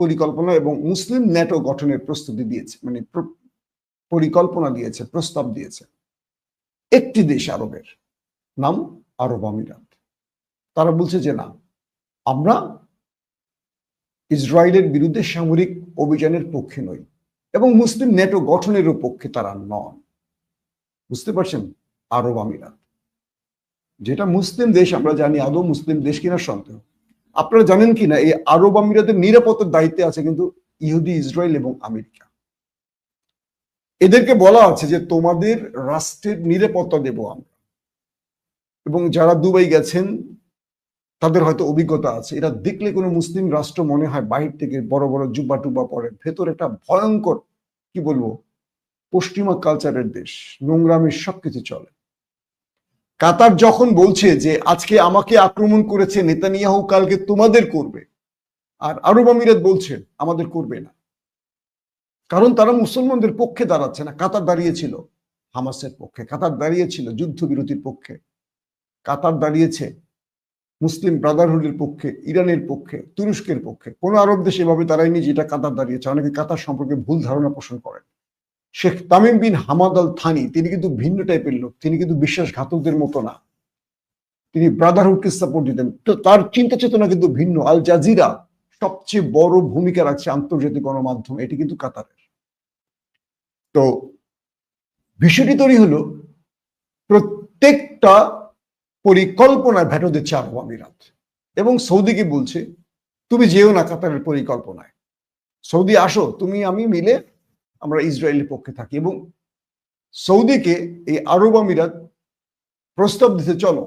পরিকল্পনা এবং মুসলিম ন্যাটো গঠনের প্রস্তুতি দিয়েছে, মানে পরিকল্পনা দিয়েছে, প্রস্তাব দিয়েছে একটি দেশ আরবের, নাম আরব আমিরাত। তারা বলছে যে না, আমরা ইসরায়েলের বিরুদ্ধে সামরিক অভিযানের পক্ষে নই, এবং মুসলিম ন্যাটো গঠনেরও পক্ষে তারা নন। বুঝতে পারছেন? আরব আমিরাত যেটা মুসলিম দেশ, আমরা জানি আদৌ মুসলিম দেশ কিনা সন্দেহ। আপনারা জানেন কিনা এই আরব আমিরাতের নিরাপত্তার দায়িত্বে আছে কিন্তু ইহুদি, ইসরায়েল এবং আমেরিকা। এদেরকে বলা আছে যে তোমাদের রাষ্ট্রের নিরাপত্তা দেব আমরা। এবং যারা দুবাই গেছেন তাদের হয়তো অভিজ্ঞতা আছে, এরা দেখলে কোনো মুসলিম রাষ্ট্র মনে হয় বাহির থেকে বড় বড় জুব্বা টুব্বা পরে, ভেতর একটা ভয়ঙ্কর, কি বলবো, পশ্চিমা কালচারের দেশ, নোংরামের সবকিছু চলে। কাতার যখন বলছে যে আজকে আমাকে আক্রমণ করেছে নেতানিয়াহু, কালকে তোমাদের করবে, আর আরব আমিরাত বলছে আমাদের করবে না, কারণ তারা মুসলমানদের পক্ষে দাঁড়াচ্ছে না। কাতার দাঁড়িয়েছিল হামাসের পক্ষে, কাতার দাঁড়িয়েছিল যুদ্ধবিরতির পক্ষে, কাতার দাঁড়িয়েছে মুসলিম ব্রাদারহুডের পক্ষে, ইরানের পক্ষে, তুরস্কের পক্ষে। কোন আরব দেশ এভাবে দাঁড়ায়নি যেটা কাতার দাঁড়িয়েছে। অনেকে কাতার সম্পর্কে ভুল ধারণা পোষণ করেন। Sheikh Tamim bin Hamad Al Thani, তিনি কিন্তু ভিন্ন টাইপের লোক, তিনি কিন্তু বিশ্বাসঘাতকদের মতো না, তিনি ব্রাদারহুডকে সাপোর্ট দিতেন। তো তার চিন্তা চেতনা কিন্তু ভিন্ন। আল জাজিরা সবচেয়ে বড় ভূমিকা রাখছে আন্তর্জাতিক গণমাধ্যম, এটি কিন্তু কাতারের। তো বিষয়টি তৈরি হলো, প্রত্যেকটা পরিকল্পনায় ভেটো দিচ্ছে আরব আমিরাত, এবং সৌদিকে বলছে তুমি যেও না কাতারের পরিকল্পনায়, সৌদি আসো, তুমি আমি মিলে আমরা ইসরায়েলের পক্ষে থাকি। এবং সৌদিকে এই আরব আমিরাত প্রস্তাব দিতে, চলো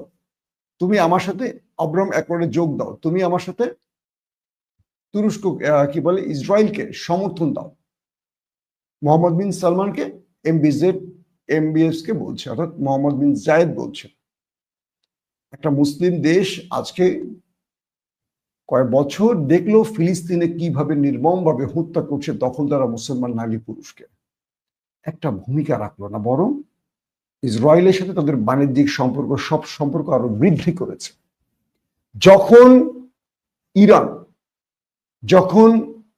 তুমি আমার সাথে আব্রাম অ্যাকর্ডে যোগ দাও, তুমি আমার সাথে তুরস্ক কি বলে ইসরায়েলকে সমর্থন দাও। মোহাম্মদ বিন সালমানকে এমবিএস কে বলছে, অর্থাৎ মোহাম্মদ বিন জায়েদ বলছে। একটা মুসলিম দেশ আজকে কয়েক বছর দেখলো ফিলিস্তিনে কিভাবে নির্মমভাবে হত্যা করছে দখলদারা মুসলমান নারী পুরুষকে, একটা ভূমিকা রাখলো না, বরং ইসরায়েলের সাথে তাদের বাণিজ্যিক সম্পর্ক, সব সম্পর্ক আরো বৃদ্ধি করেছে। যখন ইরান, যখন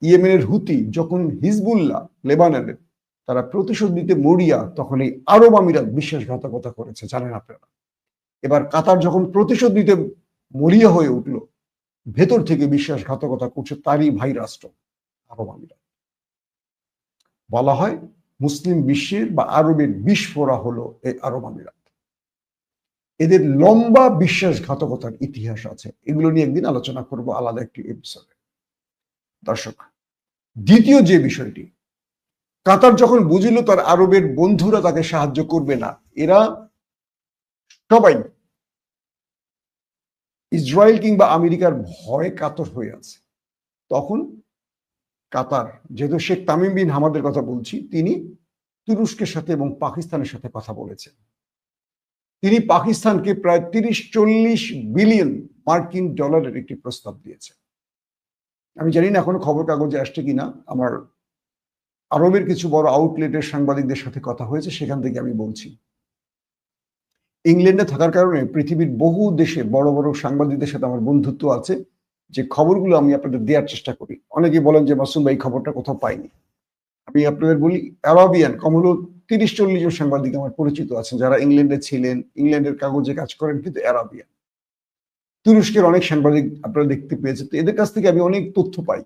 ইয়েমেনের হুতি, যখন হিজবুল্লাহ লেবাননের, তারা প্রতিশোধ নিতে মরিয়া, তখন এই আরব আমিরাত বিশ্বাসঘাতকতা করেছে, জানেন আপনারা। এবার কাতার যখন প্রতিশোধ নিতে মরিয়া হয়ে উঠলো, ভেতর থেকে বিশ্বাসঘাতকতা করছে তারই ভাই রাষ্ট্র আরব আমিরাত। বলা হয় মুসলিম বিশ্বের বা আরবের বিস্ফোরা হলো এই আরব আমিরাত। এদের লম্বা বিশ্বাসঘাতকতার ইতিহাস আছে, এগুলো নিয়ে একদিন আলোচনা করব আলাদা একটি এপিসোডে। দর্শক, দ্বিতীয় যে বিষয়টি, কাতার যখন বুঝিল তার আরবের বন্ধুরা তাকে সাহায্য করবে না, এরা সবাই ইসরায়েল কিংবা আমেরিকার ভয়ে কাতর হয়ে আছে, তখন কাতার, যেহেতু শেখ তামিম বিন হামাদের কথা বলছি, তিনি তুরস্কের সাথে এবং পাকিস্তানের সাথে কথা বলেছেন। তিনি পাকিস্তানকে প্রায় 30-40 বিলিয়ন মার্কিন ডলারের একটি প্রস্তাব দিয়েছেন। আমি জানি না এখনো খবর কাগজে আসছে কিনা, আমার আরবের কিছু বড় আউটলেটের সাংবাদিকদের সাথে কথা হয়েছে, সেখান থেকে আমি বলছি। ইংল্যান্ডে থাকার কারণে পৃথিবীর বহু দেশে বড় বড় সাংবাদিকদের সাথে আমার বন্ধুত্ব আছে, যে খবরগুলো আমি আপনাদের দেওয়ার চেষ্টা করি। অনেকে বলেন যে মাসুম ভাই খবরটা কোথাও পাইনি। আমি আপনাদের বলি, অ্যারাবিয়ান কম হলো 30-40 জন সাংবাদিক আমার পরিচিত আছেন, যারা ইংল্যান্ডে ছিলেন, ইংল্যান্ডের কাগজে কাজ করেন, কিন্তু অ্যারাবিয়ান। তুরস্কের অনেক সাংবাদিক আপনারা দেখতে পেয়েছেন। তো এদের কাছ থেকে আমি অনেক তথ্য পাই।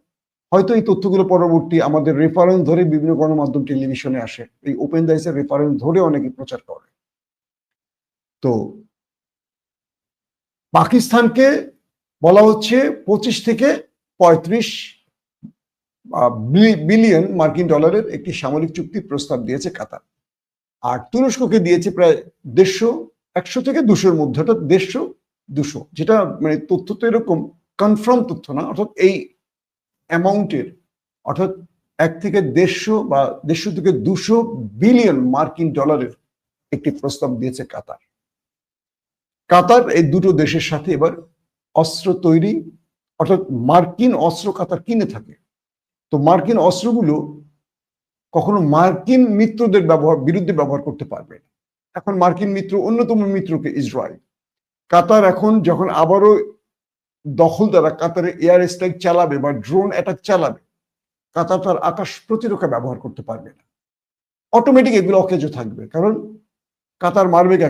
হয়তো এই তথ্যগুলো পরবর্তী আমাদের রেফারেন্স ধরে বিভিন্ন গণমাধ্যম টেলিভিশনে আসে, এই ওপেন দাইসের রেফারেন্স ধরে অনেকে প্রচার করে। তো পাকিস্তানকে বলা হচ্ছে 25 থেকে 35 বিলিয়ন মার্কিন ডলারের একটি সামরিক চুক্তির প্রস্তাব দিয়েছে কাতার। আর তুরস্ককে দিয়েছে প্রায় 100 থেকে 200-র মধ্যে, অর্থাৎ 150-200, যেটা মানে তথ্য তো এরকম কনফার্ম তথ্য না, অর্থাৎ এই অ্যামাউন্টের, অর্থাৎ 1 থেকে 150 বা 150 থেকে 200 বিলিয়ন মার্কিন ডলারের একটি প্রস্তাব দিয়েছে কাতার। কাতার এই দুটো দেশের সাথে এবার অস্ত্র তৈরি, অর্থাৎ মার্কিন অস্ত্র কাতার কিনে থাকে। তো মার্কিন অস্ত্রগুলো কখনো মার্কিন মিত্রদের বিরুদ্ধে ব্যবহার করতে পারবে না। এখন মার্কিন মিত্র, অন্যতম মিত্রকে ইসরায়েল। কাতার এখন যখন আবারও দখলদারা কাতারে এয়ার স্ট্রাইক চালাবে বা ড্রোন অ্যাটাক চালাবে, কাতার তার আকাশ প্রতিরক্ষা ব্যবহার করতে পারবে না। অটোমেটিক এগুলো অকেজো থাকবে, কারণ কাতার মারবে কাকে?